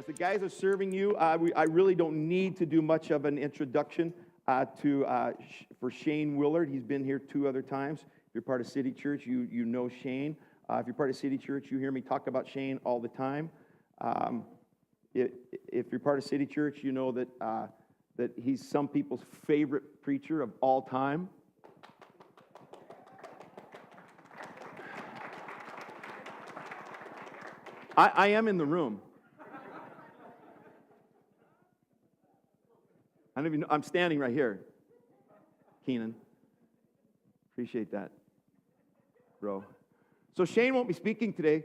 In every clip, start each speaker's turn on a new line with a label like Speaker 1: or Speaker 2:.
Speaker 1: As the guys are serving you, I really don't need to do much of an introduction for Shane Willard. He's been here 2 other times. If you're part of City Church, you know Shane. If you're part of City Church, you hear me talk about Shane all the time. If you're part of City Church, you know that he's some people's favorite preacher of all time. I am in the room. I don't even know. I'm standing right here. Keenan. Appreciate that, bro. So Shane won't be speaking today.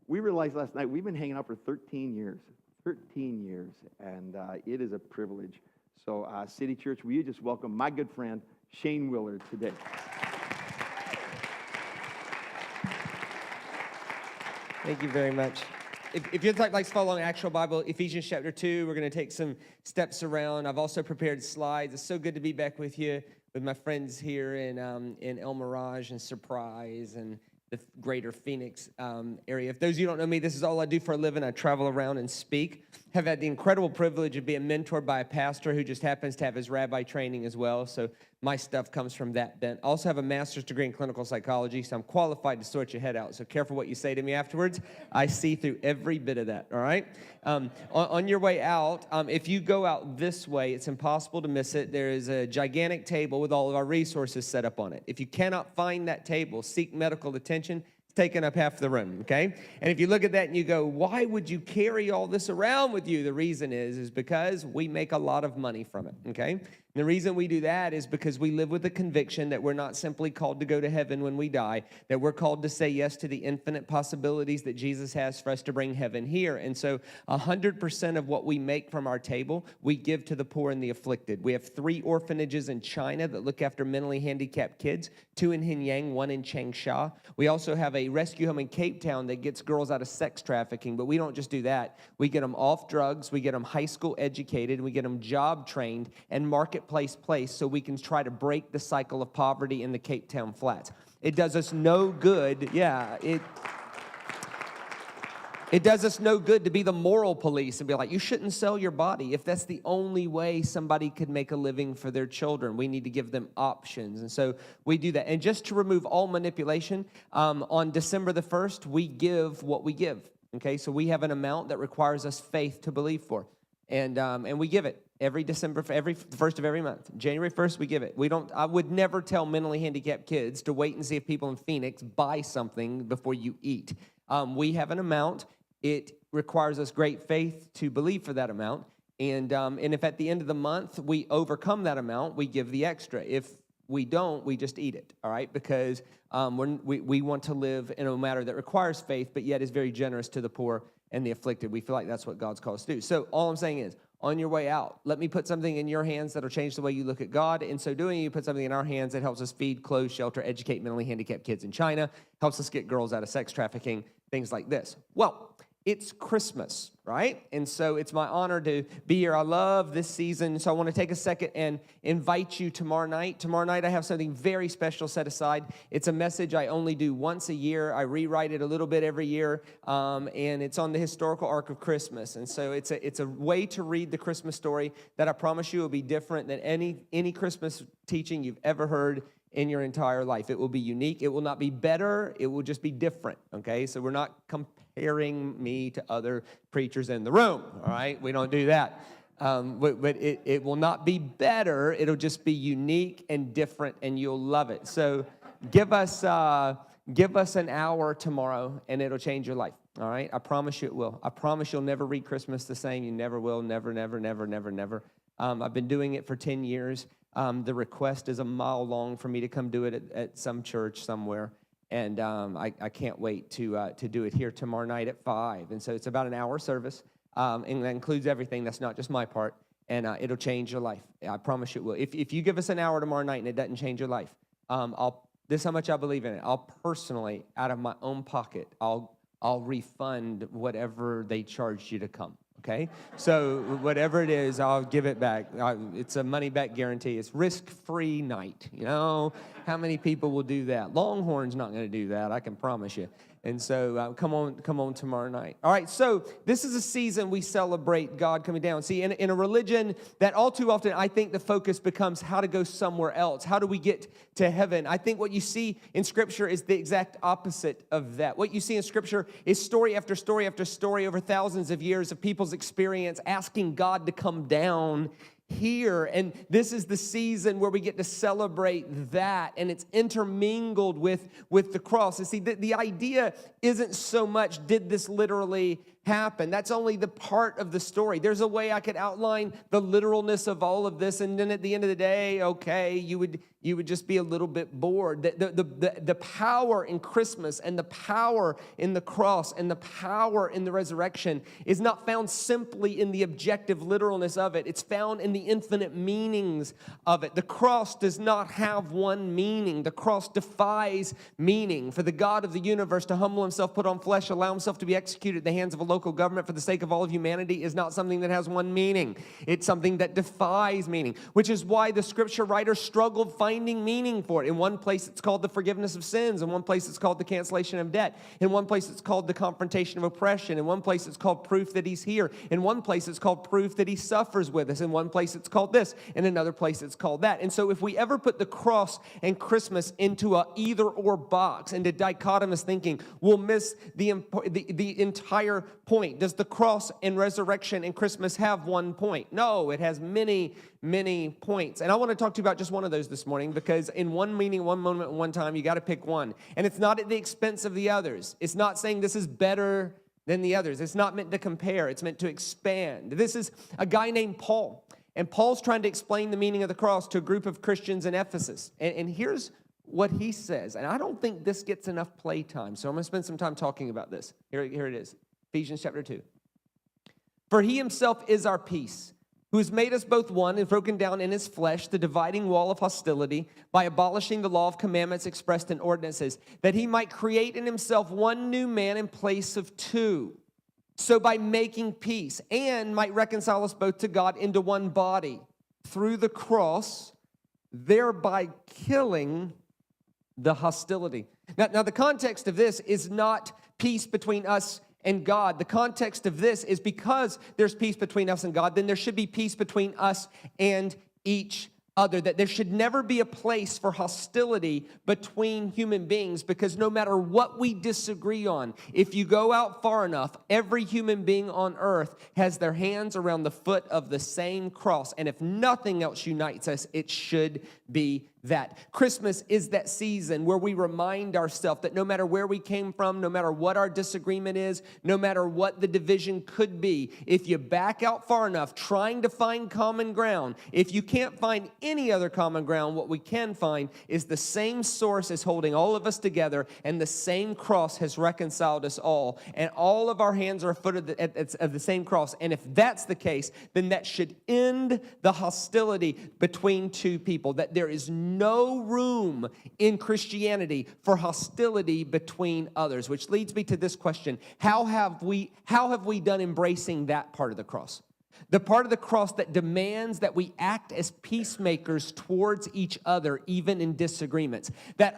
Speaker 1: We realized last night we've been hanging out for 13 years. 13 years. And it is a privilege. So City Church, will you just welcome my good friend, Shane Willard, today.
Speaker 2: Thank you very much. If you'd like to follow an actual Bible, Ephesians chapter 2, we're going to take some steps around. I've also prepared slides. It's so good to be back with you, with my friends here in El Mirage and Surprise and the greater Phoenix area. If those of you who don't know me, this is all I do for a living. I travel around and speak. Have had the incredible privilege of being mentored by a pastor who just happens to have his rabbi training as well. So my stuff comes from that bent. I also have a master's degree in clinical psychology, so I'm qualified to sort your head out. So careful what you say to me afterwards. I see through every bit of that, all right? On your way out, if you go out this way, it's impossible to miss it. There is a gigantic table with all of our resources set up on it. If you cannot find that table, seek medical attention. It's taking up half the room, okay? And if you look at that and you go, why would you carry all this around with you? The reason is because we make a lot of money from it, okay? And the reason we do that is because we live with the conviction that we're not simply called to go to heaven when we die, that we're called to say yes to the infinite possibilities that Jesus has for us to bring heaven here. And so 100% of what we make from our table, we give to the poor and the afflicted. We have 3 orphanages in China that look after mentally handicapped kids, 2 in Hinyang, 1 in Changsha. We also have a rescue home in Cape Town that gets girls out of sex trafficking, but we don't just do that. We get them off drugs, we get them high school educated, we get them job trained and marketplace so we can try to break the cycle of poverty in the Cape Town flats. It does us no good, it does us no good to be the moral police and be like, you shouldn't sell your body. If that's the only way somebody could make a living for their children, we need to give them options. And so we do that. And just to remove all manipulation, on December the 1st, we give what we give. Okay, so we have an amount that requires us faith to believe for. And we give it every December, for every first of every month. January 1st, we give it. I would never tell mentally handicapped kids to wait and see if people in Phoenix buy something before you eat. We have an amount. It requires us great faith to believe for that amount. And if at the end of the month we overcome that amount, we give the extra. If we don't, we just eat it, all right? Because we want to live in a matter that requires faith, but yet is very generous to the poor and the afflicted. We feel like that's what God's called us to do. So all I'm saying is, on your way out, let me put something in your hands that'll change the way you look at God. In so doing, you put something in our hands that helps us feed, clothe, shelter, educate mentally handicapped kids in China, helps us get girls out of sex trafficking, things like this. Well, it's Christmas, right? And so it's my honor to be here. I love this season, so I want to take a second and invite you tomorrow night. Tomorrow night I have something very special set aside. It's a message I only do once a year. I rewrite it a little bit every year, and it's on the historical arc of Christmas. And so it's a way to read the Christmas story that I promise you will be different than any Christmas teaching you've ever heard in your entire life. It will be unique. It will not be better. It will just be different, okay? So we're not comparing me to other preachers in the room, all right? We don't do that. But it will not be better. It'll just be unique and different, and you'll love it. So give us an hour tomorrow, and it'll change your life, all right? I promise you it will. I promise you'll never read Christmas the same. You never will. Never, never, never, never, never. I've been doing it for 10 years. The request is a mile long for me to come do it at some church somewhere. And I can't wait to do it here tomorrow night at 5. And so it's about an hour service. And that includes everything. That's not just my part. And it'll change your life. I promise you it will. If you give us an hour tomorrow night and it doesn't change your life, this is how much I believe in it. I'll personally, out of my own pocket, I'll refund whatever they charged you to come. Okay, so whatever it is, I'll give it back. It's a money-back guarantee. It's risk-free night. You know, how many people will do that? Longhorn's not going to do that, I can promise you. And so come on tomorrow night. All right, so this is a season we celebrate God coming down. See, in a religion that all too often I think the focus becomes how to go somewhere else. How do we get to heaven? I think what you see in Scripture is the exact opposite of that. What you see in Scripture is story after story after story over thousands of years of people's experience asking God to come down here, and this is the season where we get to celebrate that, and it's intermingled with the cross. And see, the idea isn't so much did this literally happen. That's only the part of the story. There's a way I could outline the literalness of all of this, and then at the end of the day, okay, you would just be a little bit bored. The power in Christmas and the power in the cross and the power in the resurrection is not found simply in the objective literalness of it. It's found in the infinite meanings of it. The cross does not have one meaning. The cross defies meaning. For the God of the universe to humble himself, put on flesh, allow himself to be executed at the hands of a local government for the sake of all of humanity is not something that has one meaning. It's something that defies meaning, which is why the scripture writers struggled finding meaning for it. In one place, it's called the forgiveness of sins. In one place, it's called the cancellation of debt. In one place, it's called the confrontation of oppression. In one place, it's called proof that he's here. In one place, it's called proof that he suffers with us. In one place, it's called this. In another place, it's called that. And so if we ever put the cross and Christmas into a either-or box, into dichotomous thinking, we'll miss the entire point. Does the cross and resurrection and Christmas have one point? No, it has many, many points. And I want to talk to you about just one of those this morning, because in one meaning, one moment, one time, you got to pick one. And it's not at the expense of the others. It's not saying this is better than the others. It's not meant to compare. It's meant to expand. This is a guy named Paul. And Paul's trying to explain the meaning of the cross to a group of Christians in Ephesus. And here's what he says. And I don't think this gets enough playtime, so I'm going to spend some time talking about this. Here it is. Ephesians chapter 2. For he himself is our peace, who has made us both one and broken down in his flesh the dividing wall of hostility by abolishing the law of commandments expressed in ordinances, that he might create in himself one new man in place of two. So by making peace, and might reconcile us both to God into one body through the cross, thereby killing the hostility. Now the context of this is not peace between us and God. The context of this is because there's peace between us and God, then there should be peace between us and each other, that there should never be a place for hostility between human beings, because no matter what we disagree on, if you go out far enough, every human being on earth has their hands around the foot of the same cross, and if nothing else unites us, it should be that. Christmas is that season where we remind ourselves that no matter where we came from, no matter what our disagreement is, no matter what the division could be, if you back out far enough trying to find common ground, if you can't find any other common ground, what we can find is the same source is holding all of us together, and the same cross has reconciled us all, and all of our hands are a foot of the same cross. And if that's the case, then that should end the hostility between two people, that there is no room in Christianity for hostility between others, which leads me to this question. How have we done embracing that part of the cross? The part of the cross that demands that we act as peacemakers towards each other, even in disagreements. That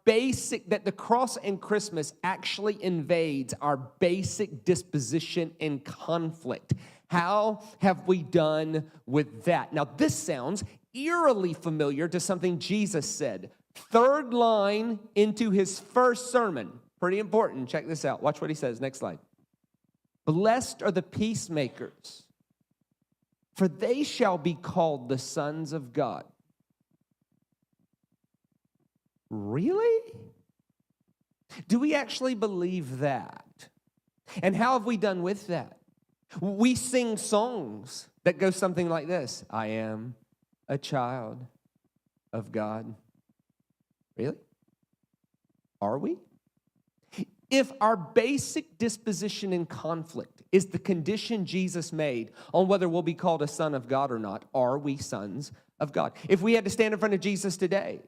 Speaker 2: the cross and Christmas actually invades our basic disposition in conflict. How have we done with that? Now, this sounds eerily familiar to something Jesus said. Third line into his first sermon. Pretty important. Check this out. Watch what he says. Next slide. Blessed are the peacemakers, for they shall be called the sons of God. Really? Do we actually believe that? And how have we done with that? We sing songs that go something like this. I am a child of God. Really? Are we? If our basic disposition in conflict is the condition Jesus made on whether we'll be called a son of God or not, are we sons of God? If we had to stand in front of Jesus today,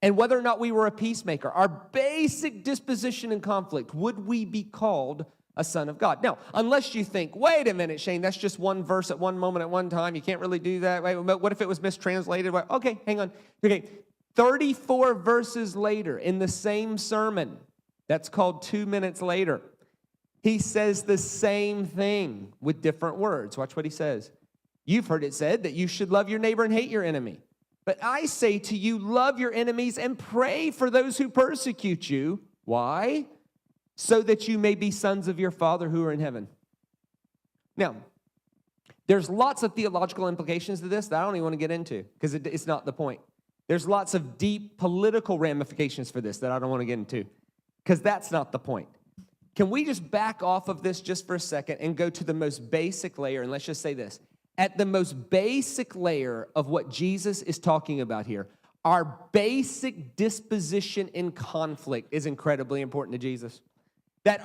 Speaker 2: and whether or not we were a peacemaker, our basic disposition in conflict, would we be called a son of God? Now, unless you think, wait a minute, Shane, that's just one verse at one moment at one time. You can't really do that. Wait, but what if it was mistranslated? Okay, hang on. Okay, 34 verses later in the same sermon, That's called 2 minutes later. He says the same thing with different words. Watch what he says. You've heard it said that you should love your neighbor and hate your enemy. But I say to you, love your enemies and pray for those who persecute you. Why? So that you may be sons of your Father who are in heaven. Now, there's lots of theological implications to this that I don't even want to get into because it's not the point. There's lots of deep political ramifications for this that I don't want to get into because that's not the point. Can we just back off of this just for a second and go to the most basic layer? And let's just say this. At the most basic layer of what Jesus is talking about here, our basic disposition in conflict is incredibly important to Jesus. That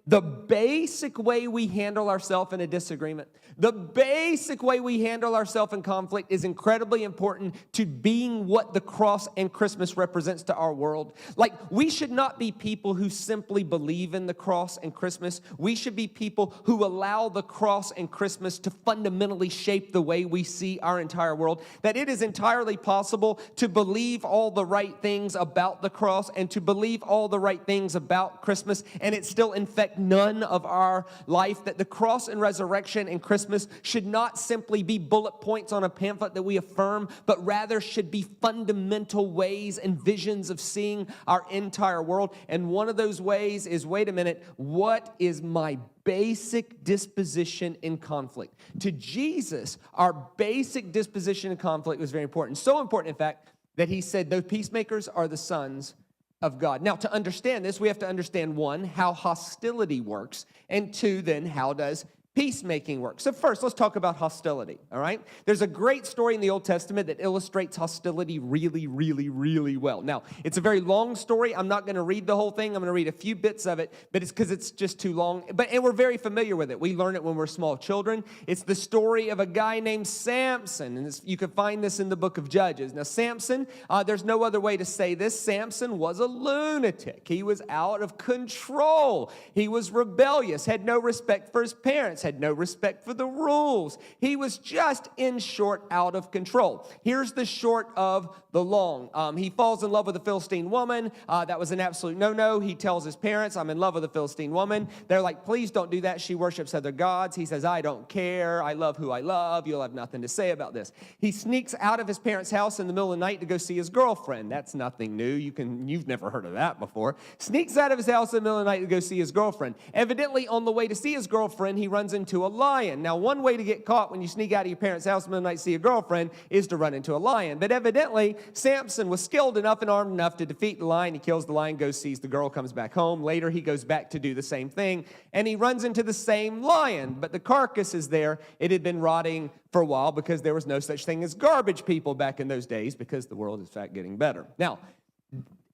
Speaker 2: the basic way we handle ourselves in a disagreement, the basic way we handle ourselves in conflict is incredibly important to being what the cross and Christmas represents to our world. Like, we should not be people who simply believe in the cross and Christmas. We should be people who allow the cross and Christmas to fundamentally shape the way we see our entire world. That it is entirely possible to believe all the right things about the cross and to believe all the right things about Christmas, and it still infect none of our life. That the cross and resurrection and Christmas should not simply be bullet points on a pamphlet that we affirm, but rather should be fundamental ways and visions of seeing our entire world. And one of those ways is, wait a minute, what is my basic disposition in conflict? To Jesus, our basic disposition in conflict was very important. So important, in fact, that he said those peacemakers are the sons of God. Now, to understand this, we have to understand, one, how hostility works, and two, then, how does peacemaking work? So first, let's talk about hostility, all right? There's a great story in the Old Testament that illustrates hostility really, really, really well. Now, it's a very long story. I'm not going to read the whole thing. I'm going to read a few bits of it, but it's because it's just too long. And we're very familiar with it. We learn it when we're small children. It's the story of a guy named Samson, and you can find this in the book of Judges. Now, Samson, there's no other way to say this. Samson was a lunatic. He was out of control. He was rebellious, had no respect for his parents, had no respect for the rules. He was just, in short, out of control. Here's the short of the long. He falls in love with a Philistine woman. That was an absolute no-no. He tells his parents, I'm in love with a Philistine woman. They're like, please don't do that. She worships other gods. He says, I don't care. I love who I love. You'll have nothing to say about this. He sneaks out of his parents' house in the middle of the night to go see his girlfriend. That's nothing new. You've never heard of that before. Sneaks out of his house in the middle of the night to go see his girlfriend. Evidently, on the way to see his girlfriend, he runs into a lion. Now, one way to get caught when you sneak out of your parents' house in the middle of the night to see a girlfriend is to run into a lion. But evidently, Samson was skilled enough and armed enough to defeat the lion. He kills the lion, goes, sees the girl, comes back home. Later, he goes back to do the same thing, and he runs into the same lion, but the carcass is there. It had been rotting for a while because there was no such thing as garbage people back in those days, because the world is, in fact, getting better. Now,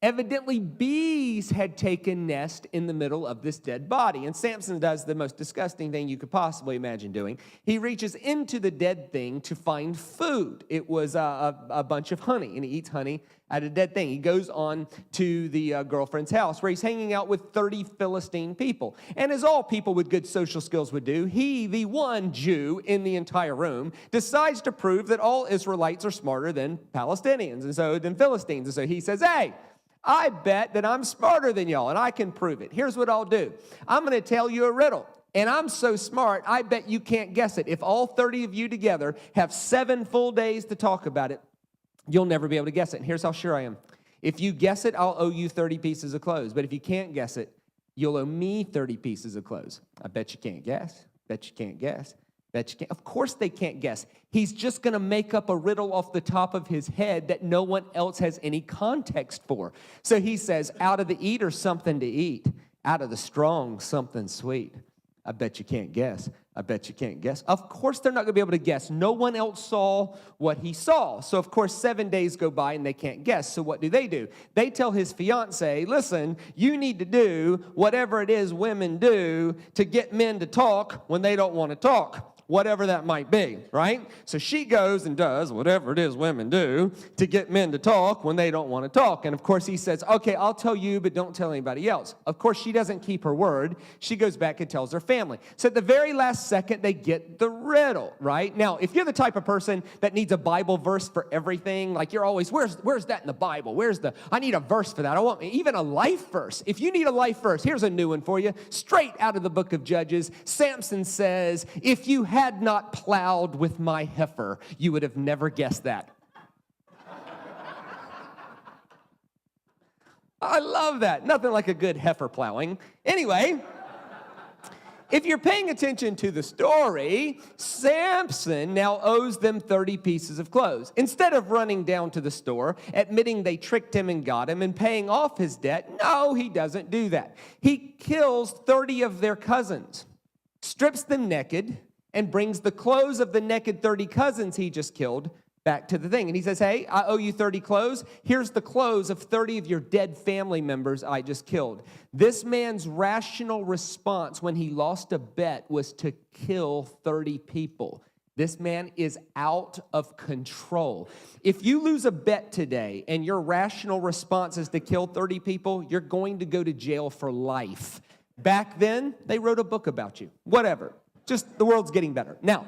Speaker 2: evidently, bees had taken nest in the middle of this dead body. And Samson does the most disgusting thing you could possibly imagine doing. He reaches into the dead thing to find food. It was a bunch of honey, and he eats honey out of a dead thing. He goes on to the girlfriend's house, where he's hanging out with 30 Philistine people. And as all people with good social skills would do, he, the one Jew in the entire room, decides to prove that all Israelites are smarter than Palestinians, and so than Philistines. And so he says, hey, I bet that I'm smarter than y'all, and I can prove it. Here's what I'll do. I'm going to tell you a riddle, and I'm so smart, I bet you can't guess it. If all 30 of you together have 7 full days to talk about it, you'll never be able to guess it. And here's how sure I am. If you guess it, I'll owe you 30 pieces of clothes. But if you can't guess it, you'll owe me 30 pieces of clothes. I bet you can't guess. Bet you can't guess. Bet you can't. Of course they can't guess. He's just going to make up a riddle off the top of his head that no one else has any context for. So he says, out of the eater, something to eat. Out of the strong, something sweet. I bet you can't guess. I bet you can't guess. Of course they're not going to be able to guess. No one else saw what he saw. So, of course, 7 days go by and they can't guess. So what do? They tell his fiancée, listen, you need to do whatever it is women do to get men to talk when they don't want to talk. whatever that might be, right? So she goes and does whatever it is women do to get men to talk when they don't want to talk. And of course he says, okay, I'll tell you, but don't tell anybody else. Of course she doesn't keep her word. She goes back and tells her family. So at the very last second, they get the riddle, right? Now, if you're the type of person that needs a Bible verse for everything, like you're always, where's that in the Bible? I need a verse for that. I want even a life verse. If you need a life verse, here's a new one for you. Straight out of the book of Judges, Samson says, if you had not plowed with my heifer, you would have never guessed that. I love that. Nothing like a good heifer plowing. Anyway, if you're paying attention to the story, Samson now owes them 30 pieces of clothes. Instead of running down to the store, admitting they tricked him and got him, and paying off his debt, no, he doesn't do that. He kills 30 of their cousins, strips them naked, and brings the clothes of the naked 30 cousins he just killed back to the thing. And he says, hey, I owe you 30 clothes. Here's the clothes of 30 of your dead family members I just killed. This man's rational response when he lost a bet was to kill 30 people. This man is out of control. If you lose a bet today and your rational response is to kill 30 people, you're going to go to jail for life. Back then, they wrote a book about you. Whatever. Just the world's getting better. Now,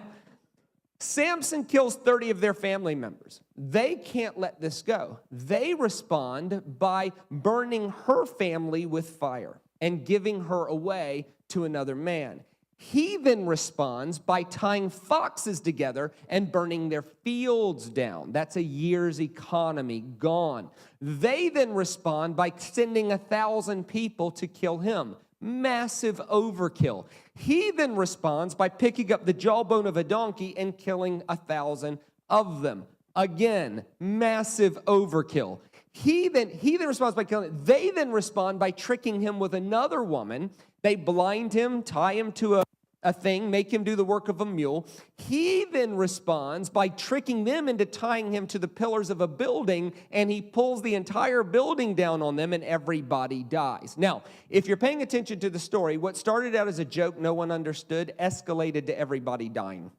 Speaker 2: Samson kills 30 of their family members. They can't let this go. They respond by burning her family with fire and giving her away to another man. He then responds by tying foxes together and burning their fields down. That's a year's economy gone. They then respond by sending 1,000 people to kill him. Massive overkill. He then responds by picking up the jawbone of a donkey and killing 1,000 of them. Again, massive overkill. He then responds by killing it. They then respond by tricking him with another woman. They blind him, tie him to a thing, make him do the work of a mule. He then responds by tricking them into tying him to the pillars of a building, and he pulls the entire building down on them, and everybody dies. Now, if you're paying attention to the story, what started out as a joke no one understood escalated to everybody dying.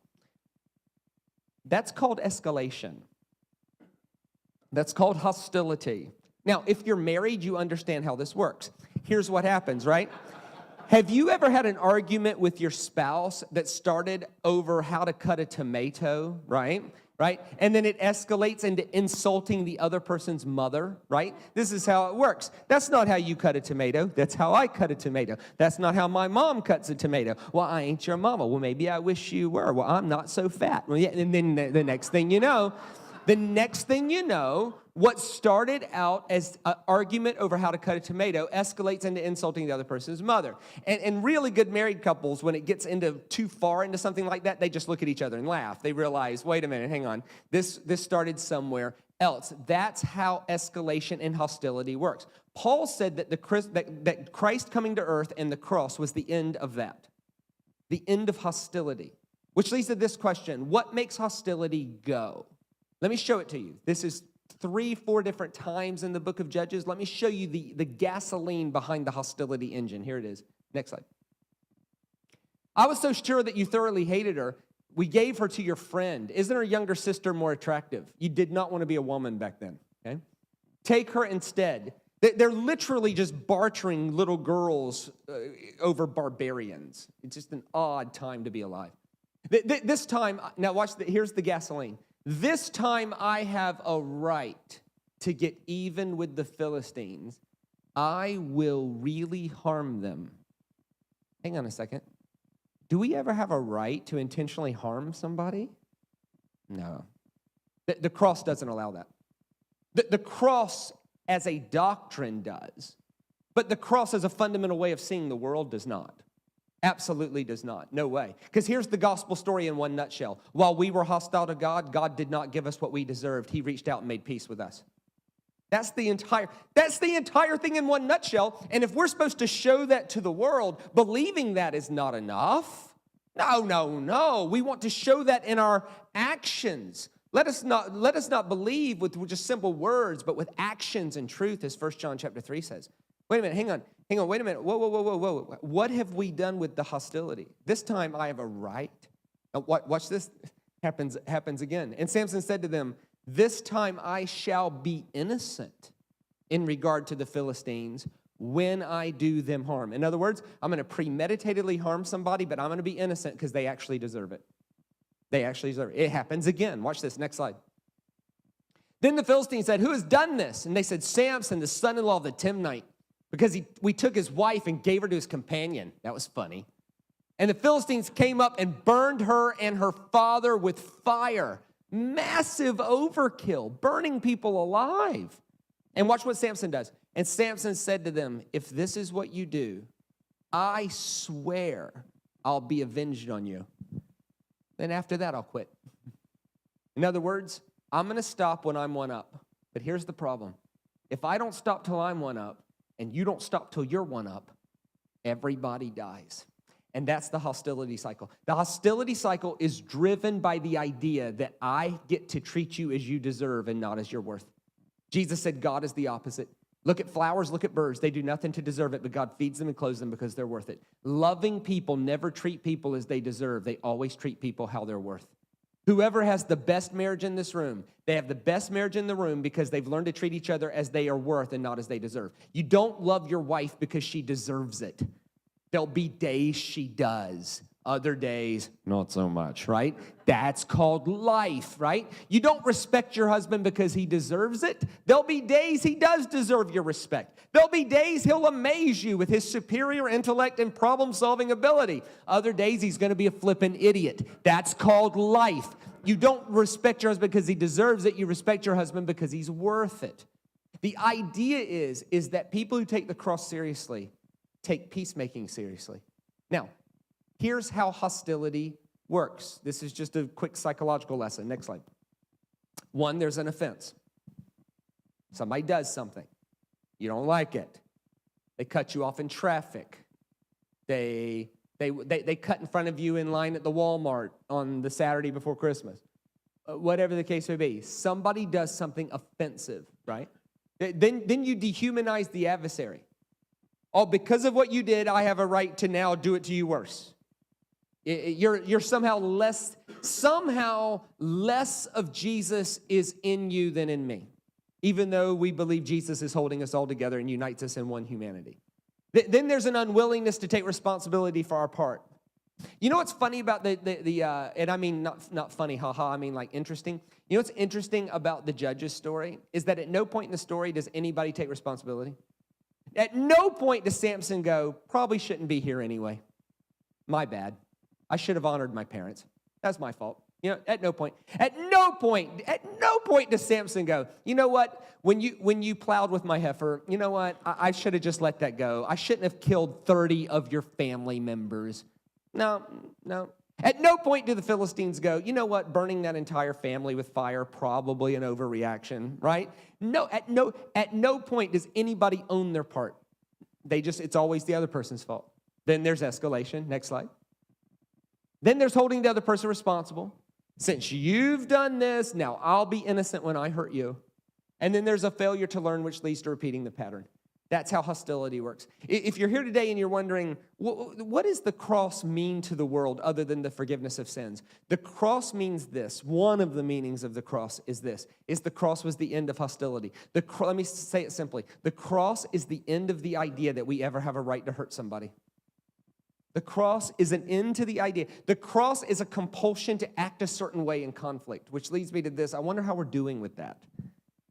Speaker 2: That's called escalation. That's called hostility. Now, if you're married, you understand how this works. Here's what happens, right? Have you ever had an argument with your spouse that started over how to cut a tomato, right? And then it escalates into insulting the other person's mother, right? This is how it works. That's not how you cut a tomato. That's how I cut a tomato. That's not how my mom cuts a tomato. Well, I ain't your mama. Well, maybe I wish you were. Well, I'm not so fat. Well, yeah, and then the next thing you know, what started out as an argument over how to cut a tomato escalates into insulting the other person's mother. And really good married couples, when it gets into too far into something like that, they just look at each other and laugh. They realize, wait a minute, hang on. This started somewhere else. That's how escalation and hostility works. Paul said that that Christ coming to earth and the cross was the end of that. The end of hostility. Which leads to this question: what makes hostility go? Let me show it to you. This is 3-4 different times in the book of Judges. Let me show you the gasoline behind the hostility engine. Here it is. Next slide. I was so sure that you thoroughly hated her. We gave her to your friend. Isn't her younger sister more attractive? You did not want to be a woman back then. Okay? Take her instead. They're literally just bartering little girls over barbarians. It's just an odd time to be alive. This time, now watch, here's the gasoline. This time I have a right to get even with the Philistines. I will really harm them. Hang on a second. Do we ever have a right to intentionally harm somebody? No. The cross doesn't allow that. The cross as a doctrine does, but the cross as a fundamental way of seeing the world does not. Absolutely does not. No way. Because here's the gospel story in one nutshell. While we were hostile to God, God did not give us what we deserved. He reached out and made peace with us. That's the entire thing in one nutshell. And if we're supposed to show that to the world, believing that is not enough. No. We want to show that in our actions. Let us not believe with just simple words, but with actions and truth, as 1 John chapter 3 says. Wait a minute, hang on, wait a minute. Whoa. What have we done with the hostility? This time I have a right Now, watch this. Happens again. And Samson said to them, this time I shall be innocent in regard to the Philistines when I do them harm. In other words, I'm going to premeditatedly harm somebody, but I'm going to be innocent because they actually deserve it. They actually deserve it. It happens again. Watch this. Next slide. Then the Philistines said, who has done this? And they said, Samson, the son-in-law of the Timnite, because we took his wife and gave her to his companion. That was funny. And the Philistines came up and burned her and her father with fire. Massive overkill, burning people alive. And watch what Samson does. And Samson said to them, if this is what you do, I swear I'll be avenged on you. Then after that, I'll quit. In other words, I'm going to stop when I'm one up. But here's the problem. If I don't stop till I'm one up, and you don't stop till you're one up, everybody dies. And that's the hostility cycle. The hostility cycle is driven by the idea that I get to treat you as you deserve and not as you're worth. Jesus said God is the opposite. Look at flowers, look at birds. They do nothing to deserve it, but God feeds them and clothes them because they're worth it. Loving people never treat people as they deserve. They always treat people how they're worth. Whoever has the best marriage in this room, they have the best marriage in the room because they've learned to treat each other as they are worth and not as they deserve. You don't love your wife because she deserves it. There'll be days she does, other days, not so much, right? That's called life, right? You don't respect your husband because he deserves it. There'll be days he does deserve your respect. There'll be days he'll amaze you with his superior intellect and problem-solving ability. Other days he's going to be a flippin' idiot. That's called life. You don't respect your husband because he deserves it. You respect your husband because he's worth it. The idea is that people who take the cross seriously take peacemaking seriously. Now, here's how hostility works. This is just a quick psychological lesson. Next slide. One, there's an offense. Somebody does something. You don't like it. They cut you off in traffic. They cut in front of you in line at the Walmart on the Saturday before Christmas. Whatever the case may be. Somebody does something offensive, right? Then you dehumanize the adversary. Oh, because of what you did, I have a right to now do it to you worse. You're somehow less of Jesus is in you than in me, even though we believe Jesus is holding us all together and unites us in one humanity. Then there's an unwillingness to take responsibility for our part. You know what's funny about and I mean not funny, haha, I mean like interesting. You know what's interesting about the judge's story is that at no point in the story does anybody take responsibility. At no point does Samson go, probably shouldn't be here anyway. My bad. I should have honored my parents. That's my fault. You know, at no point does Samson go, you know what? When you plowed with my heifer, you know what? I should have just let that go. I shouldn't have killed 30 of your family members. No. At no point do the Philistines go, you know what, burning that entire family with fire, probably an overreaction, right? No, at no point does anybody own their part. It's always the other person's fault. Then there's escalation. Next slide. Then there's holding the other person responsible. Since you've done this, now I'll be innocent when I hurt you. And then there's a failure to learn, which leads to repeating the pattern. That's how hostility works. If you're here today and you're wondering, what does the cross mean to the world other than the forgiveness of sins? The cross means this. One of the meanings of the cross is this, is the cross was the end of hostility. Let me say it simply. The cross is the end of the idea that we ever have a right to hurt somebody. The cross is an end to the idea. The cross is a compulsion to act a certain way in conflict, which leads me to this. I wonder how we're doing with that.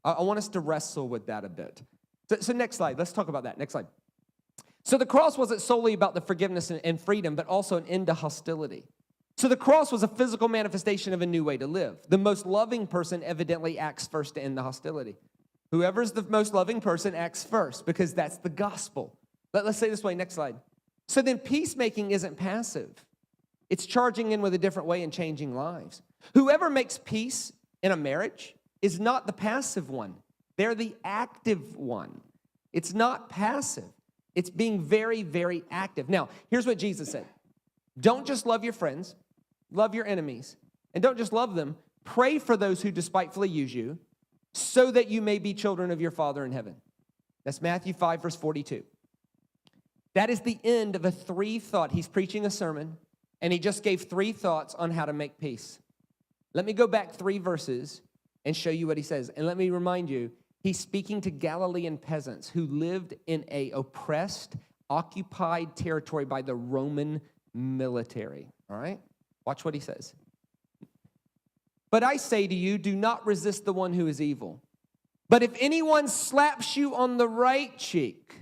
Speaker 2: I want us to wrestle with that a bit. So next slide, let's talk about that. Next slide. So the cross wasn't solely about the forgiveness and freedom, but also an end to hostility. So the cross was a physical manifestation of a new way to live. The most loving person evidently acts first to end the hostility. Whoever's the most loving person acts first because that's the gospel. Let's say it this way, next slide. So then peacemaking isn't passive. It's charging in with a different way and changing lives. Whoever makes peace in a marriage is not the passive one. They're the active one. It's not passive. It's being very, very active. Now, here's what Jesus said. Don't just love your friends, love your enemies. And don't just love them, pray for those who despitefully use you so that you may be children of your Father in heaven. That's Matthew 5, verse 42. That is the end of a three-thought. He's preaching a sermon, and he just gave 3 thoughts on how to make peace. Let me go back 3 verses and show you what he says. And let me remind you, he's speaking to Galilean peasants who lived in a oppressed, occupied territory by the Roman military. All right? Watch what he says. But I say to you, do not resist the one who is evil. But if anyone slaps you on the right cheek,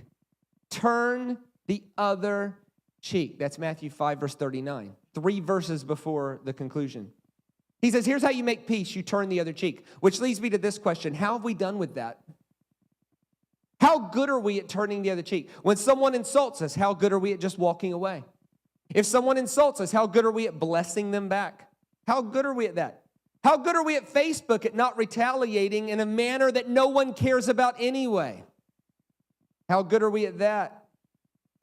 Speaker 2: turn the other cheek. That's Matthew 5, verse 39. 3 verses before the conclusion. He says, here's how you make peace. You turn the other cheek. Which leads me to this question. How have we done with that? How good are we at turning the other cheek? When someone insults us, how good are we at just walking away? If someone insults us, how good are we at blessing them back? How good are we at that? How good are we at Facebook at not retaliating in a manner that no one cares about anyway? How good are we at that?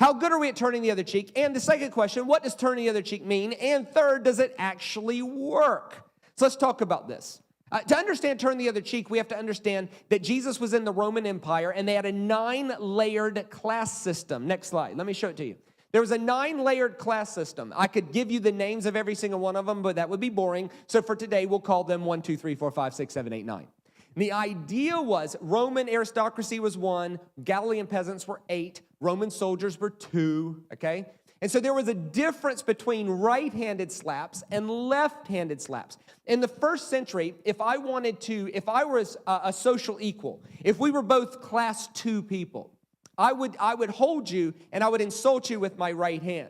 Speaker 2: How good are we at turning the other cheek? And the second question, what does turning the other cheek mean? And third, does it actually work? So let's talk about this. To understand turn the other cheek, we have to understand that Jesus was in the Roman Empire and they had a 9-layered class system. Next slide. Let me show it to you. There was a 9-layered class system. I could give you the names of every single one of them, but that would be boring. So for today, we'll call them 1, 2, 3, 4, 5, 6, 7, 8, 9. And the idea was Roman aristocracy was 1, Galilean peasants were 8, Roman soldiers were 2, okay? And so there was a difference between right-handed slaps and left-handed slaps. In the first century, if I was a social equal, if we were both class 2 people, I would hold you and I would insult you with my right hand.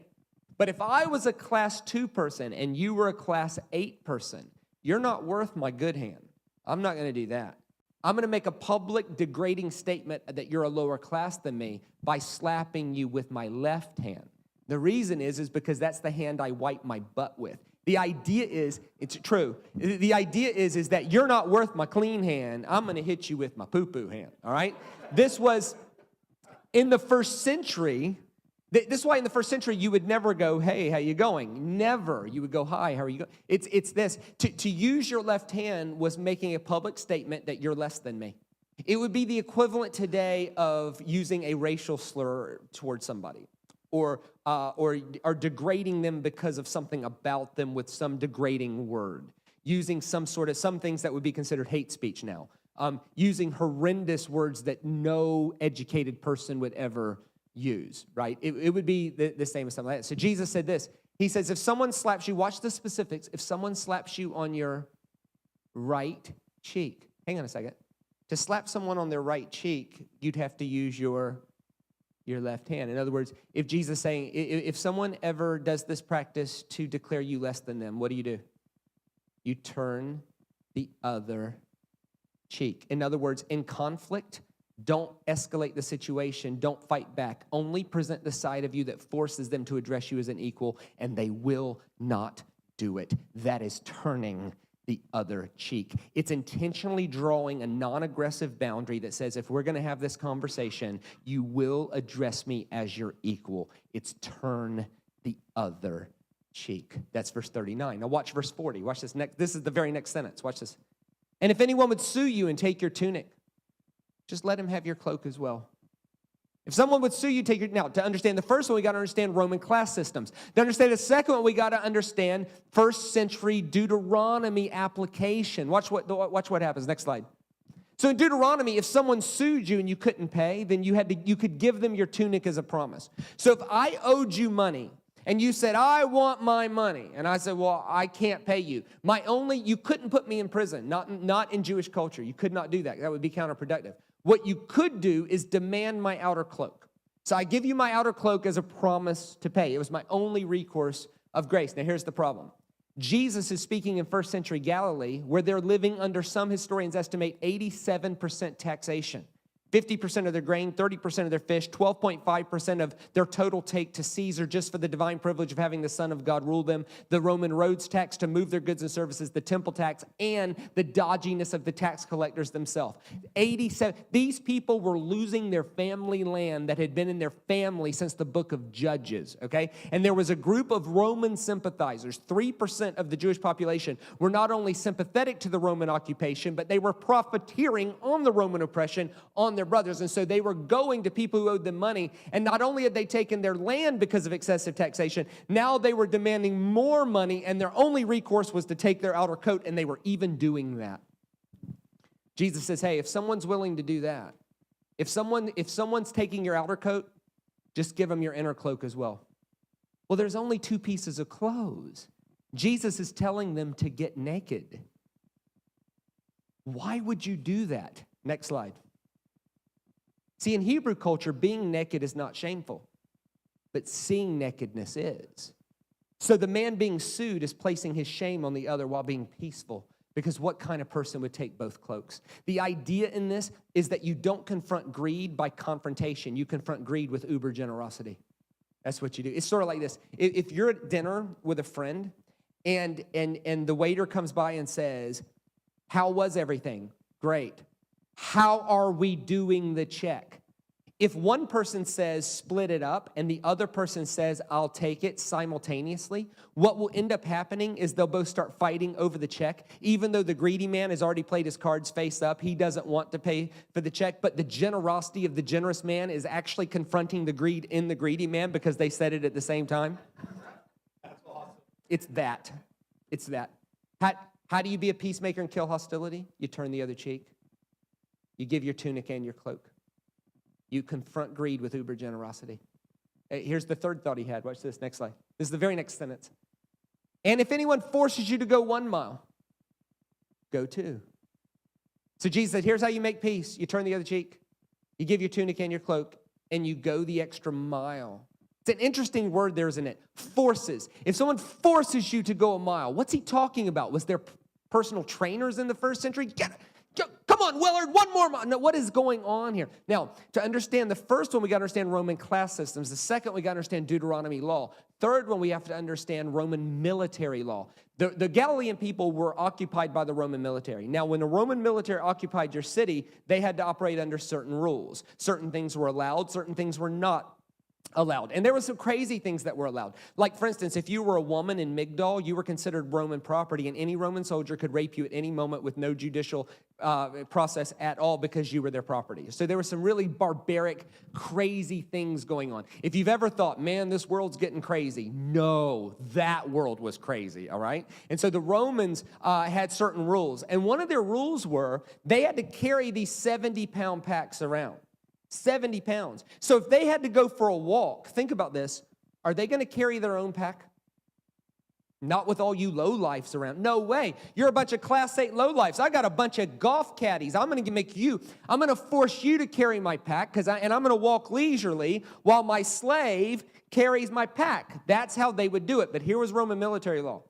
Speaker 2: But if I was a class 2 person and you were a class 8 person, you're not worth my good hand. I'm not going to do that. I'm going to make a public degrading statement that you're a lower class than me by slapping you with my left hand. The reason is because that's the hand I wipe my butt with. The idea is, it's true. The idea is that you're not worth my clean hand. I'm going to hit you with my poo-poo hand, all right? This was in the first century. This is why in the first century you would never go, hey, how you going? Never. You would go, hi, how are you going? It's this. To use your left hand was making a public statement that you're less than me. It would be the equivalent today of using a racial slur towards somebody. Or degrading them because of something about them with some degrading word, using some things that would be considered hate speech now, using horrendous words that no educated person would ever use, right? It would be the same as something like that. So Jesus said this. He says, if someone slaps you, watch the specifics, if someone slaps you on your right cheek, hang on a second. To slap someone on their right cheek, you'd have to use your left hand. In other words, if Jesus is saying, if someone ever does this practice to declare you less than them, what do? You turn the other cheek. In other words, in conflict, don't escalate the situation. Don't fight back. Only present the side of you that forces them to address you as an equal, and they will not do it. That is turning the other cheek. It's intentionally drawing a non-aggressive boundary that says, if we're going to have this conversation, you will address me as your equal. It's turn the other cheek. That's verse 39. Now watch verse 40. Watch this next. This is the very next sentence. Watch this. And if anyone would sue you and take your tunic, just let him have your cloak as well. If someone would sue you, take your... Now, to understand the first one, we got to understand Roman class systems. To understand the second one, we got to understand first century Deuteronomy application. Watch what happens. Next slide. So in Deuteronomy, if someone sued you and you couldn't pay, then you could give them your tunic as a promise. So if I owed you money and you said, I want my money, and I said, well, I can't pay you. You couldn't put me in prison, not in Jewish culture. You could not do that. That would be counterproductive. What you could do is demand my outer cloak. So I give you my outer cloak as a promise to pay. It was my only recourse of grace. Now here's the problem. Jesus is speaking in first century Galilee, where they're living under, some historians estimate, 87% taxation. 50% of their grain, 30% of their fish, 12.5% of their total take to Caesar just for the divine privilege of having the Son of God rule them, the Roman roads tax to move their goods and services, the temple tax, and the dodginess of the tax collectors themselves. 87. These people were losing their family land that had been in their family since the book of Judges, okay? And there was a group of Roman sympathizers. 3% of the Jewish population were not only sympathetic to the Roman occupation, but they were profiteering on the Roman oppression on their brothers. And so they were going to people who owed them money. And not only had they taken their land because of excessive taxation, now they were demanding more money, and their only recourse was to take their outer coat, and they were even doing that. Jesus says, hey, if someone's willing to do that, if someone's taking your outer coat, just give them your inner cloak as well. Well, there's only 2 pieces of clothes. Jesus is telling them to get naked. Why would you do that? Next slide. See, in Hebrew culture, being naked is not shameful, but seeing nakedness is. So the man being sued is placing his shame on the other while being peaceful, because what kind of person would take both cloaks? The idea in this is that you don't confront greed by confrontation. You confront greed with uber generosity. That's what you do. It's sort of like this. If you're at dinner with a friend and the waiter comes by and says, how was everything? Great. How are we doing the check? If one person says split it up and the other person says I'll take it simultaneously, what will end up happening is they'll both start fighting over the check. Even though the greedy man has already played his cards face up, he doesn't want to pay for the check, but the generosity of the generous man is actually confronting the greed in the greedy man because they said it at the same time. That's awesome. It's that. How do you be a peacemaker and kill hostility? You turn the other cheek. You give your tunic and your cloak. You confront greed with uber generosity. Here's the third thought he had. Watch this. Next slide. This is the very next sentence. And if anyone forces you to go 1 mile, go 2. So Jesus said, here's how you make peace. You turn the other cheek. You give your tunic and your cloak, and you go the extra mile. It's an interesting word there, isn't it? Forces. If someone forces you to go a mile, what's he talking about? Was there personal trainers in the first century? Come on, Willard, 1 more mile. No, what is going on here? Now, to understand the first one, we got to understand Roman class systems. The second, we got to understand Deuteronomy law. Third one, we have to understand Roman military law. The Galilean people were occupied by the Roman military. Now, when the Roman military occupied your city, they had to operate under certain rules. Certain things were allowed, certain things were not allowed. And there were some crazy things that were allowed. Like, for instance, if you were a woman in Migdol, you were considered Roman property, and any Roman soldier could rape you at any moment with no judicial process at all because you were their property. So there were some really barbaric, crazy things going on. If you've ever thought, man, this world's getting crazy, no, that world was crazy, all right? And so the Romans had certain rules, and one of their rules were they had to carry these 70-pound packs around. 70 pounds. So if they had to go for a walk, think about this, are they going to carry their own pack? Not with all you lowlifes around. No way. You're a bunch of Class 8 lowlifes. I got a bunch of golf caddies. I'm going to force you to carry my pack, and I'm going to walk leisurely while my slave carries my pack. That's how they would do it. But here was Roman military law.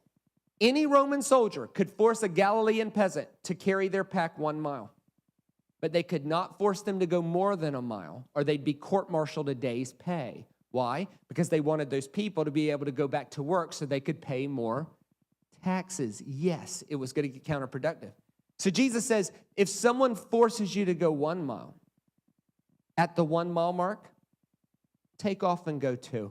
Speaker 2: Any Roman soldier could force a Galilean peasant to carry their pack 1 mile. But they could not force them to go more than a mile, or they'd be court-martialed a day's pay. Why? Because they wanted those people to be able to go back to work so they could pay more taxes. Yes, it was going to get counterproductive. So Jesus says, if someone forces you to go 1 mile, at the 1 mile mark, take off and go 2.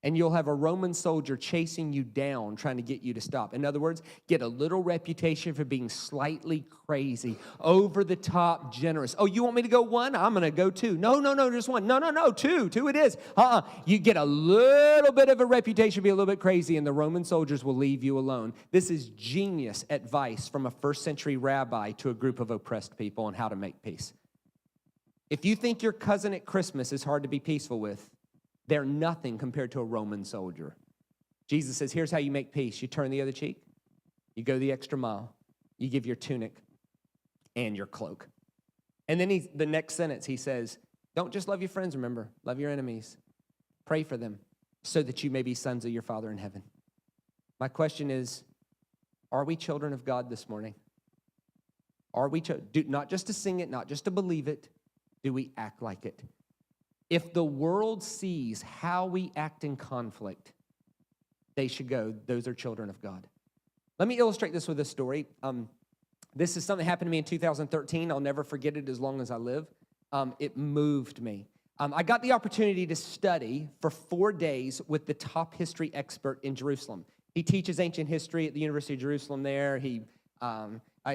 Speaker 2: And you'll have a Roman soldier chasing you down, trying to get you to stop. In other words, get a little reputation for being slightly crazy, over the top, generous. Oh, you want me to go 1? I'm going to go 2. No, just 1. No, 2. 2 it is. You get a little bit of a reputation, be a little bit crazy, and the Roman soldiers will leave you alone. This is genius advice from a first century rabbi to a group of oppressed people on how to make peace. If you think your cousin at Christmas is hard to be peaceful with, they're nothing compared to a Roman soldier. Jesus says, here's how you make peace. You turn the other cheek. You go the extra mile. You give your tunic and your cloak. And then the next sentence, he says, don't just love your friends, remember. Love your enemies. Pray for them so that you may be sons of your Father in heaven. My question is, are we children of God this morning? Are we not just to sing it, not just to believe it, do we act like it? If the world sees how we act in conflict, they should go, those are children of God. Let me illustrate this with a story. This is something that happened to me in 2013. I'll never forget it as long as I live. It moved me. I got the opportunity to study for 4 days with the top history expert in Jerusalem. He teaches ancient history at the University of Jerusalem there.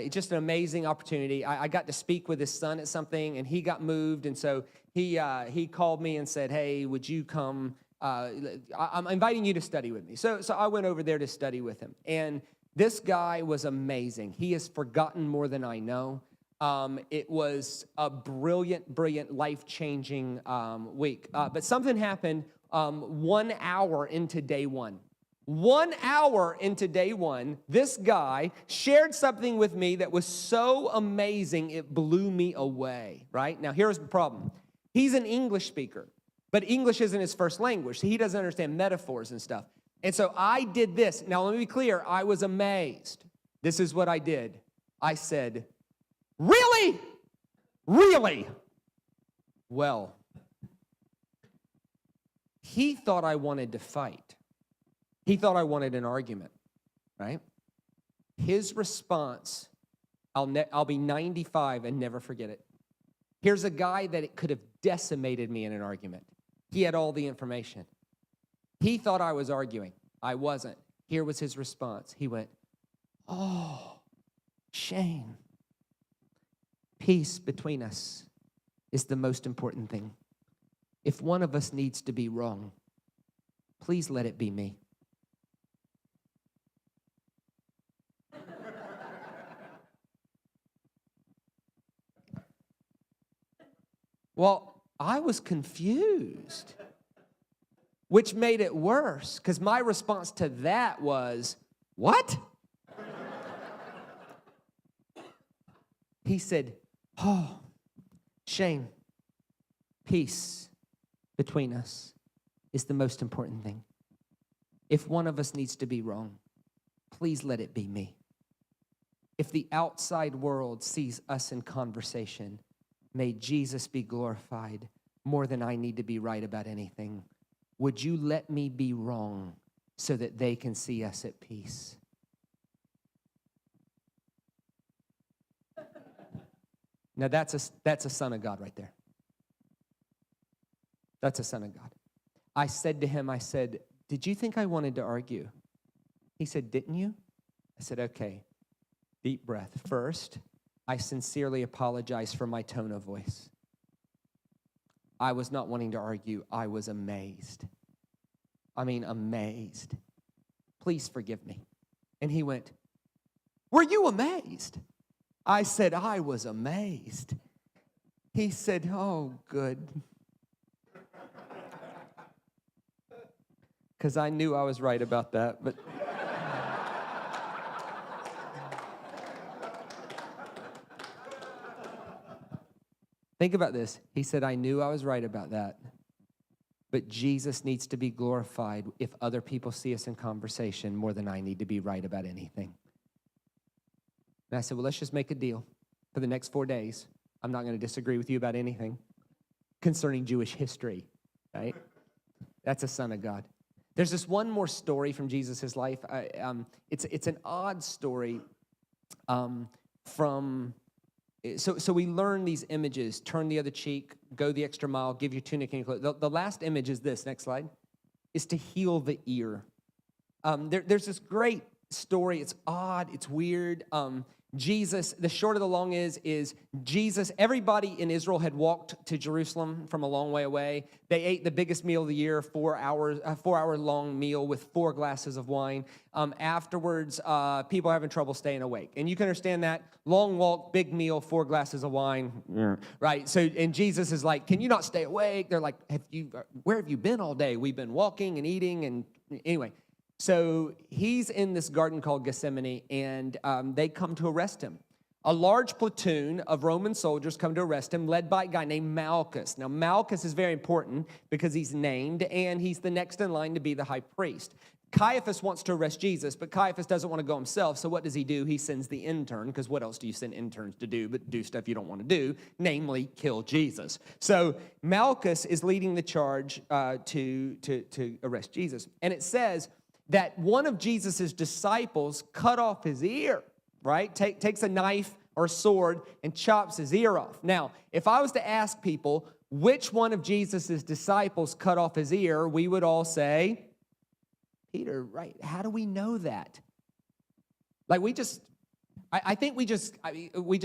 Speaker 2: Just an amazing opportunity. I got to speak with his son at something, and he got moved, and so he called me and said, "Hey, would you come? I'm inviting you to study with me." So I went over there to study with him, and this guy was amazing. He has forgotten more than I know. It was a brilliant, life-changing week. But something happened 1 hour into day one. 1 hour into day one, this guy shared something with me that was so amazing, it blew me away, right? Now, here's the problem. He's an English speaker, but English isn't his first language, so he doesn't understand metaphors and stuff. And so I did this. Now, let me be clear. I was amazed. This is what I did. I said, "Really? Really?" Well, he thought I wanted to fight. He thought I wanted an argument, right? His response, I'll be 95 and never forget it. Here's a guy that it could have decimated me in an argument. He had all the information. He thought I was arguing. I wasn't. Here was his response. He went, "Oh, Shane, peace between us is the most important thing. If one of us needs to be wrong, please let it be me." Well, I was confused, which made it worse, because my response to that was, "What?" He said, "Oh, Shane, peace between us is the most important thing. If one of us needs to be wrong, please let it be me. If the outside world sees us in conversation, may Jesus be glorified more than I need to be right about anything. Would you let me be wrong so that they can see us at peace?" Now that's a son of God right there. That's a son of God. I said to him, "Did you think I wanted to argue?" He said, "Didn't you?" I said, "Okay, deep breath. First, I sincerely apologize for my tone of voice. I was not wanting to argue. I was amazed. I mean, amazed. Please forgive me." And he went, "Were you amazed?" I said, "I was amazed." He said, "Oh, good." Because I knew I was right about that, but... Think about this. He said, "I knew I was right about that, but Jesus needs to be glorified if other people see us in conversation more than I need to be right about anything." And I said, "Well, let's just make a deal. For the next 4 days, I'm not going to disagree with you about anything concerning Jewish history," right? That's a son of God. There's this one more story from Jesus' life. It's an odd story So we learn these images: turn the other cheek, go the extra mile, give your tunic and your clothes. The last image is this, next slide, is to heal the ear. There's this great story. It's odd, it's weird. Jesus, the short of the long is Jesus, everybody in Israel had walked to Jerusalem from a long way away. They ate the biggest meal of the year, 4 hours, a 4-hour-long meal with 4 glasses of wine. Afterwards, people are having trouble staying awake. And you can understand that. Long walk, big meal, 4 glasses of wine, right? So, and Jesus is like, "Can you not stay awake?" They're like, "Where have you been all day?" "We've been walking and eating." And anyway, so he's in this garden called Gethsemane, and they come to arrest him. A large platoon of Roman soldiers come to arrest him, led by a guy named Malchus. Now, Malchus is very important because he's named, and he's the next in line to be the high priest. Caiaphas wants to arrest Jesus, but Caiaphas doesn't want to go himself, so what does he do? He sends the intern, because what else do you send interns to do but do stuff you don't want to do, namely kill Jesus. So Malchus is leading the charge to arrest Jesus. And it says that one of Jesus' disciples cut off his ear, right? Takes a knife or a sword and chops his ear off. Now, if I was to ask people which one of Jesus' disciples cut off his ear, we would all say, Peter, right? How do we know that? Like, we just I think we just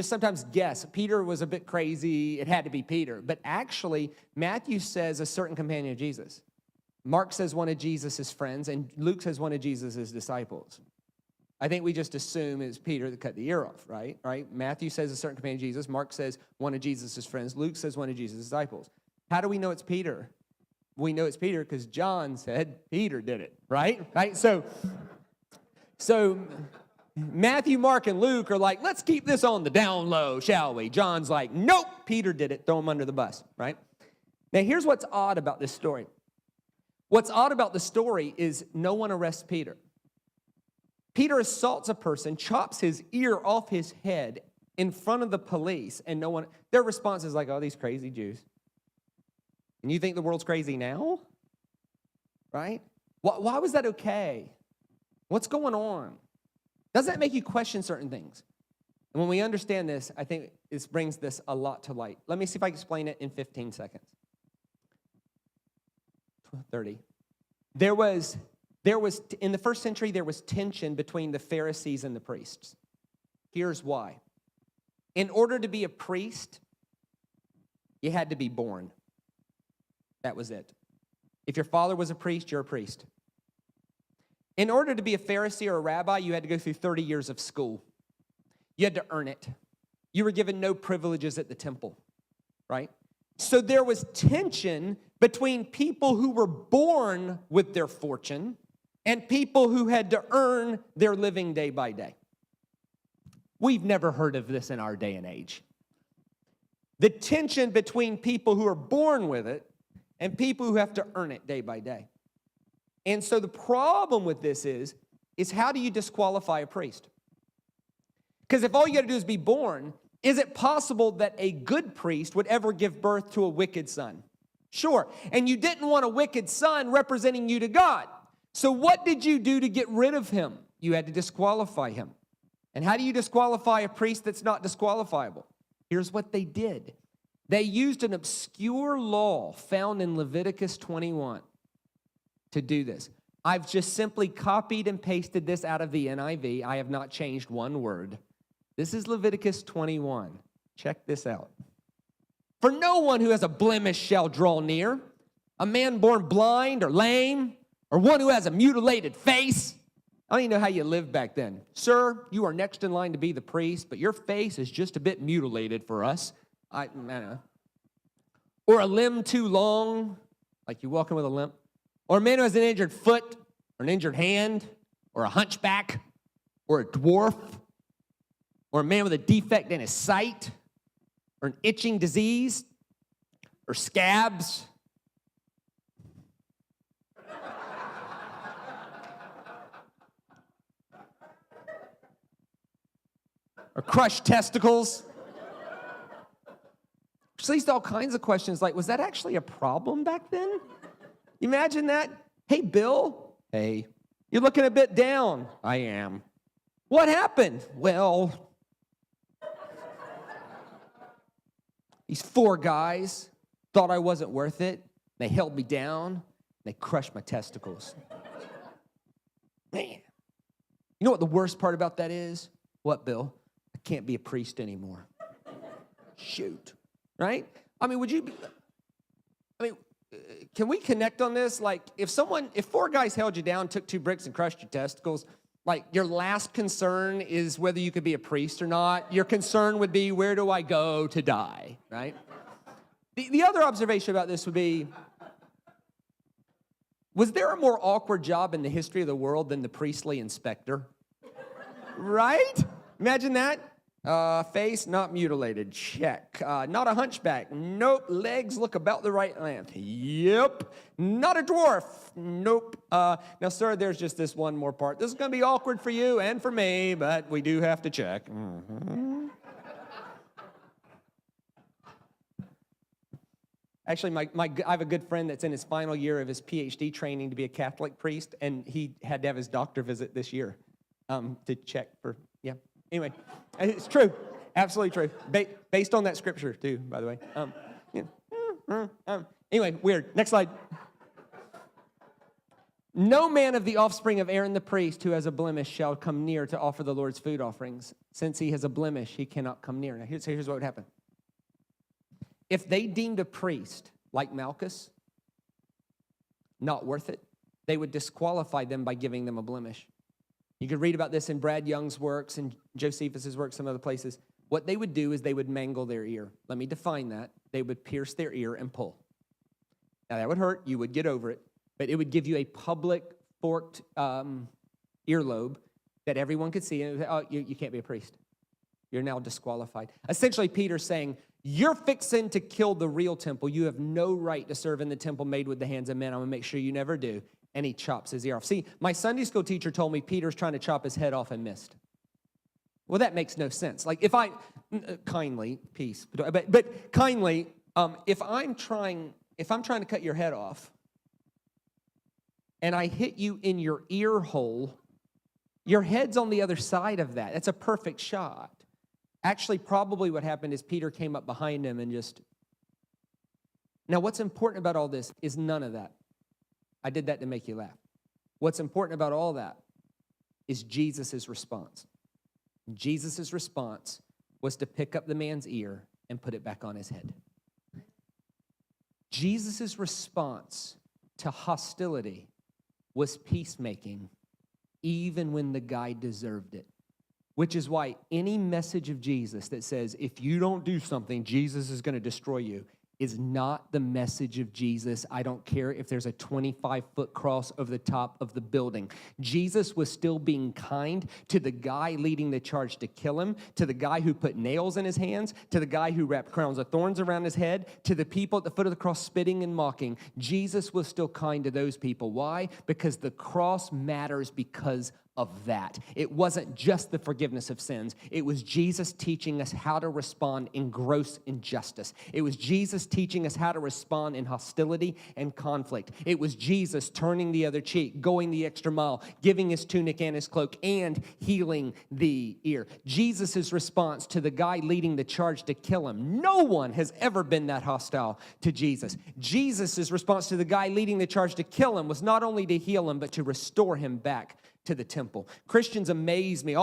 Speaker 2: sometimes guess. Peter was a bit crazy. It had to be Peter. But actually, Matthew says a certain companion of Jesus. Mark says one of Jesus' friends, and Luke says one of Jesus' disciples. I think we just assume it's Peter that cut the ear off, right? Matthew says a certain companion of Jesus. Mark says one of Jesus' friends. Luke says one of Jesus' disciples. How do we know it's Peter? We know it's Peter because John said Peter did it, right? So Matthew, Mark, and Luke are like, let's keep this on the down low, shall we? John's like, nope, Peter did it. Throw him under the bus, right? Now, here's what's odd about this story. What's odd about the story is no one arrests Peter. Peter assaults a person, chops his ear off his head in front of the police, and no one, their response is like, oh, these crazy Jews. And you think the world's crazy now? Right? Why was that okay? What's going on? Does that make you question certain things? And when we understand this, I think this brings this a lot to light. Let me see if I can explain it in 15 seconds. 30. There was in the first century, there was tension between the Pharisees and the priests. Here's why. In order to be a priest, you had to be born. That was it. If your father was a priest, you're a priest. In order to be a Pharisee or a rabbi, you had to go through 30 years of school. You had to earn it. You were given no privileges at the temple, right? So there was tension between people who were born with their fortune and people who had to earn their living day by day. We've never heard of this in our day and age. The tension between people who are born with it and people who have to earn it day by day. And so the problem with this is how do you disqualify a priest? Because if all you got to do is be born, is it possible that a good priest would ever give birth to a wicked son? Sure. And you didn't want a wicked son representing you to God. So what did you do to get rid of him? You had to disqualify him. And how do you disqualify a priest that's not disqualifiable? Here's what they did. They used an obscure law found in Leviticus 21 to do this. I've just simply copied and pasted this out of the NIV. I have not changed one word. This is Leviticus 21. Check this out. For no one who has a blemish shall draw near, a man born blind or lame, or one who has a mutilated face. I don't even know how you lived back then. Sir, you are next in line to be the priest, but your face is just a bit mutilated for us. I don't know. Or a limb too long, like you walk in with a limp. Or a man who has an injured foot, or an injured hand, or a hunchback, or a dwarf, or a man with a defect in his sight, or an itching disease, or scabs. Or crushed testicles. Which leads to all kinds of questions like, was that actually a problem back then? You imagine that? Hey, Bill. Hey. You're looking a bit down. I am. What happened? Well, these 4 guys thought I wasn't worth it. They held me down. They crushed my testicles. Man. You know what the worst part about that is? What, Bill? I can't be a priest anymore. Shoot. Right? I mean, can we connect on this? Like, if 4 guys held you down, took 2 bricks and crushed your testicles, like, your last concern is whether you could be a priest or not. Your concern would be, where do I go to die, right? The other observation about this would be, was there a more awkward job in the history of the world than the priestly inspector? Right? Imagine that. Face not mutilated, check. Not a hunchback, nope. Legs look about the right length, yep. Not a dwarf, nope. Now, sir, there's just this one more part. This is going to be awkward for you and for me, but we do have to check. Mm-hmm. Actually, I have a good friend that's in his final year of his PhD training to be a Catholic priest, and he had to have his doctor visit this year to check for, yeah. Anyway, it's true. Absolutely true. Based on that scripture, too, by the way. Anyway, weird. Next slide. No man of the offspring of Aaron the priest who has a blemish shall come near to offer the Lord's food offerings. Since he has a blemish, he cannot come near. Now, here's what would happen. If they deemed a priest like Malchus not worth it, they would disqualify them by giving them a blemish. You could read about this in Brad Young's works and Josephus's works, some other places. What they would do is they would mangle their ear. Let me define that. They would pierce their ear and pull. Now, that would hurt. You would get over it. But it would give you a public forked earlobe that everyone could see. And, oh, you can't be a priest. You're now disqualified. Essentially, Peter's saying, you're fixing to kill the real temple. You have no right to serve in the temple made with the hands of men. I'm going to make sure you never do. And he chops his ear off. See, my Sunday school teacher told me Peter's trying to chop his head off and missed. Well, that makes no sense. Like if I, kindly, peace, but kindly, if I'm trying to cut your head off and I hit you in your ear hole, your head's on the other side of that. That's a perfect shot. Actually, probably what happened is Peter came up behind him and just... Now, what's important about all this is none of that. I did that to make you laugh. What's important about all that is Jesus' response. Jesus' response was to pick up the man's ear and put it back on his head. Jesus' response to hostility was peacemaking, even when the guy deserved it. Which is why any message of Jesus that says, if you don't do something, Jesus is going to destroy you, is not the message of Jesus. I don't care if there's a 25-foot cross over the top of the building. Jesus was still being kind to the guy leading the charge to kill him, to the guy who put nails in his hands, to the guy who wrapped crowns of thorns around his head, to the people at the foot of the cross spitting and mocking. Jesus was still kind to those people. Why? Because the cross matters because of that. It wasn't just the forgiveness of sins. It was Jesus teaching us how to respond in gross injustice. It was Jesus teaching us how to respond in hostility and conflict. It was Jesus turning the other cheek, going the extra mile, giving his tunic and his cloak, and healing the ear. Jesus' response to the guy leading the charge to kill him. No one has ever been that hostile to Jesus. Jesus' response to the guy leading the charge to kill him was not only to heal him, but to restore him back to the temple. Christians amaze me.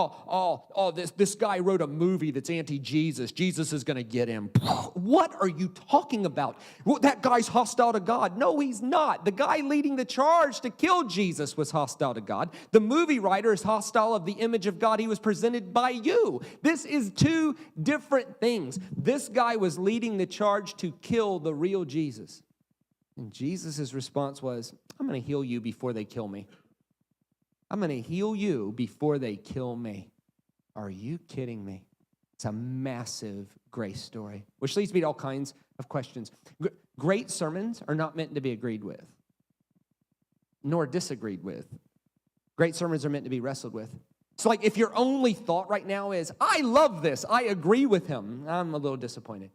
Speaker 2: This guy wrote a movie that's anti-Jesus. Jesus is going to get him. What are you talking about? Well, that guy's hostile to God. No, he's not. The guy leading the charge to kill Jesus was hostile to God. The movie writer is hostile of the image of God he was presented by you. This is two different things. This guy was leading the charge to kill the real Jesus. And Jesus' response was, I'm going to heal you before they kill me. I'm going to heal you before they kill me. Are you kidding me? It's a massive grace story, which leads me to all kinds of questions. Great sermons are not meant to be agreed with, nor disagreed with. Great sermons are meant to be wrestled with. So like if your only thought right now is, I love this, I agree with him, I'm a little disappointed.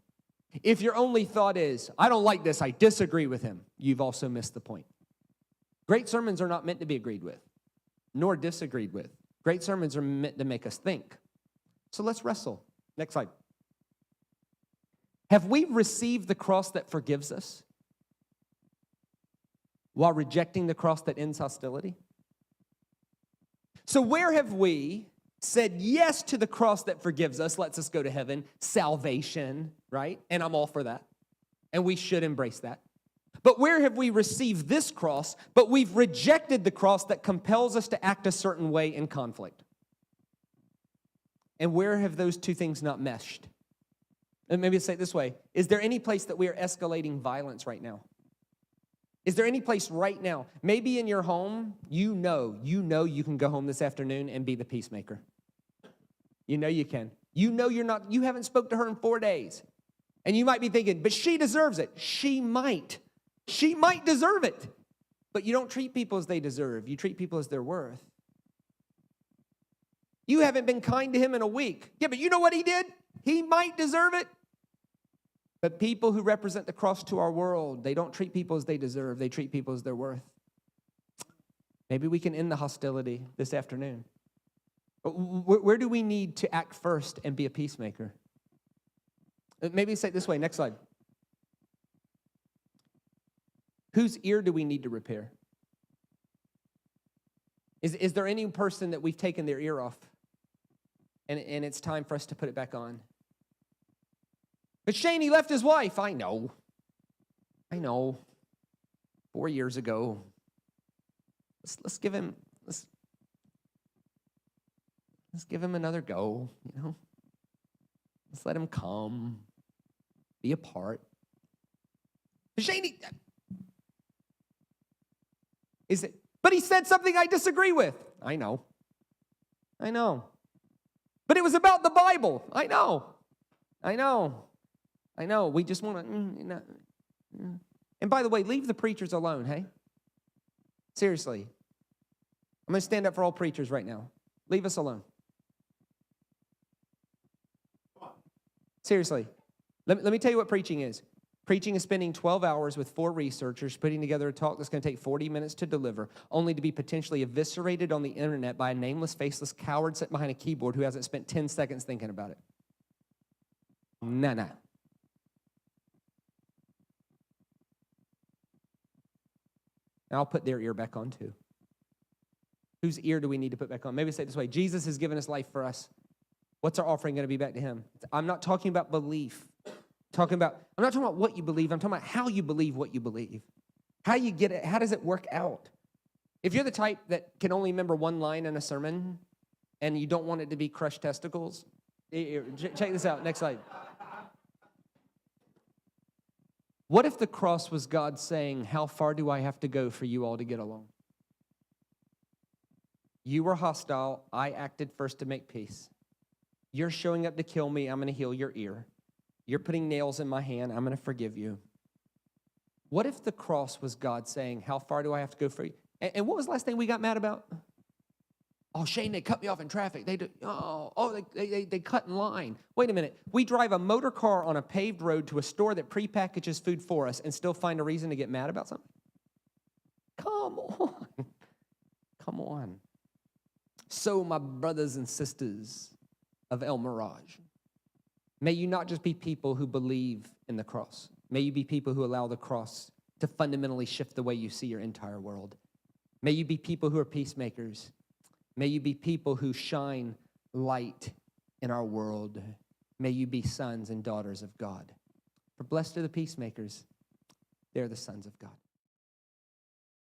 Speaker 2: If your only thought is, I don't like this, I disagree with him, you've also missed the point. Great sermons are not meant to be agreed with, nor disagreed with. Great sermons are meant to make us think. So let's wrestle. Next slide. Have we received the cross that forgives us while rejecting the cross that ends hostility? So where have we said yes to the cross that forgives us, lets us go to heaven, salvation, right? And I'm all for that. And we should embrace that. But where have we received this cross, but we've rejected the cross that compels us to act a certain way in conflict? And where have those two things not meshed? And maybe say it this way. Is there any place that we are escalating violence right now? Is there any place right now, maybe in your home, you know you can go home this afternoon and be the peacemaker. You know you can. You know you haven't spoke to her in 4 days. And you might be thinking, but she deserves it. She might. She might deserve it, but you don't treat people as they deserve. You treat people as they're worth. You haven't been kind to him in a week. Yeah, but you know what he did? He might deserve it. But people who represent the cross to our world, they don't treat people as they deserve. They treat people as they're worth. Maybe we can end the hostility this afternoon. Where do we need to act first and be a peacemaker? Maybe say it this way. Next slide. Whose ear do we need to repair? Is there any person that we've taken their ear off and it's time for us to put it back on? But Shane, he left his wife. I know. 4 years ago. Let's give him let's give him another go, you know. Let's let him come, be a part. Shane, but he said something I disagree with. I know. But it was about the Bible. I know. We just want to. And by the way, leave the preachers alone, hey? Seriously. I'm going to stand up for all preachers right now. Leave us alone. Seriously. Let me tell you what preaching is. Preaching is spending 12 hours with 4 researchers putting together a talk that's going to take 40 minutes to deliver, only to be potentially eviscerated on the internet by a nameless, faceless coward sitting behind a keyboard who hasn't spent 10 seconds thinking about it. No. And I'll put their ear back on too. Whose ear do we need to put back on? Maybe say it this way. Jesus has given us life for us. What's our offering going to be back to him? I'm not talking about belief. I'm not talking about what you believe. I'm talking about how you believe what you believe. How you get it. How does it work out? If you're the type that can only remember one line in a sermon and you don't want it to be crushed testicles, check this out. Next slide. What if the cross was God saying, how far do I have to go for you all to get along? You were hostile. I acted first to make peace. You're showing up to kill me. I'm going to heal your ear. You're putting nails in my hand. I'm going to forgive you. What if the cross was God saying, how far do I have to go for you? And what was the last thing we got mad about? Oh, Shane, they cut me off in traffic. They cut in line. Wait a minute. We drive a motor car on a paved road to a store that prepackages food for us and still find a reason to get mad about something? Come on. So, my brothers and sisters of El Mirage, may you not just be people who believe in the cross. May you be people who allow the cross to fundamentally shift the way you see your entire world. May you be people who are peacemakers. May you be people who shine light in our world. May you be sons and daughters of God. For blessed are the peacemakers, they're the sons of God.